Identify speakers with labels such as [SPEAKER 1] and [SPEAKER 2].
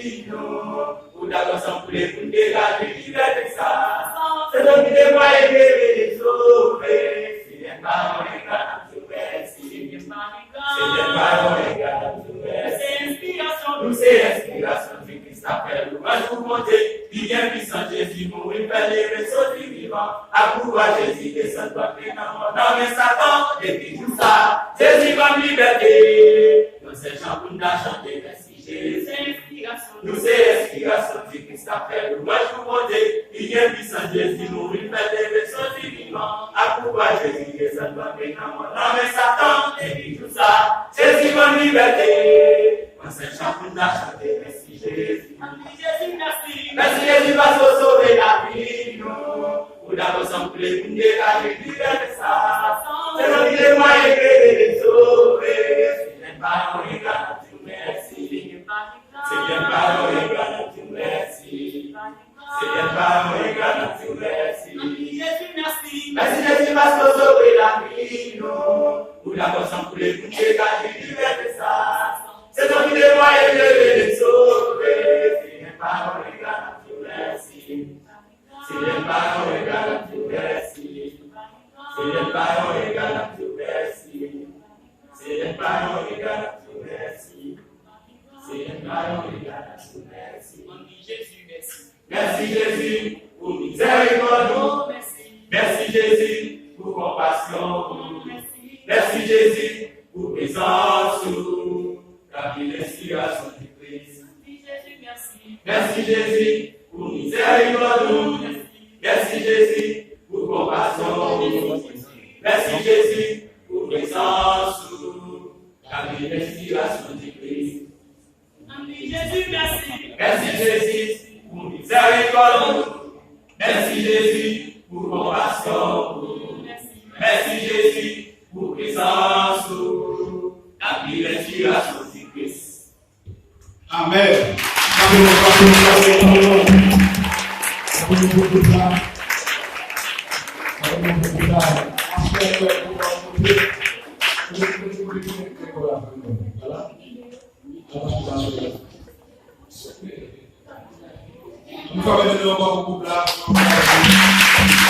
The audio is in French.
[SPEAKER 1] vie, pour d'abord sans pour les dégager liberté ça. C'est donc qui les voit et les sauver. C'est les parents et les merci. C'est les parents et les c'est inspiration, nous c'est inspiration du Christ appelle. Moi je vous montre, il vient puissant Jésus, mourir, faire les vaisseaux du vivant. À pouvoir Jésus descend dans le nom. Non mais Satan, depuis tout ça, Jésus comme liberté. Nous c'est chant pour nous chanter, merci Jésus. Nous c'est inspiration du Christ appelle. Moi je vous montre, il vient puissant Jésus, mourir, faire les vaisseaux du vivant. À pouvoir Jésus descend dans le nom. Non mais Satan, depuis tout ça, Jésus comme liberté. Moi c'est chant pour nous chanter, merci Jésus. Merci Jésus va se sauver la vie, nous. Pour d'abord sans plus pour dégager liberté ça. C'est le qui les moyens de les sauver. C'est les parents et gars, tu merci. C'est les parents et gars, tu merci. C'est les parents et gars, tu merci. Merci Jésus va se sauver la vie, nous. Pour d'abord sans plus pour dégager liberté ça. C'est le qui les moyens de les sauver. C'est les parents et gars, tu merci. C'est les parents et gars, tu merci. C'est les parents et gars, tu merci. C'est les parents et gars, tu merci. C'est les parents et gars, tu merci. Merci Jésus pour miséricorde. Merci Jésus pour compassion. Merci Jésus pour présence. La l'inspiration du Christ. Merci Jésus pour miséricorde. Merci Jésus pour compassion. Merci Jésus pour présence. La l'inspiration du Christ. Merci Jésus pour miséricorde. Merci Jésus pour compassion. Merci Jésus pour présence. La l'inspiration du Christ.
[SPEAKER 2] Amen. Nous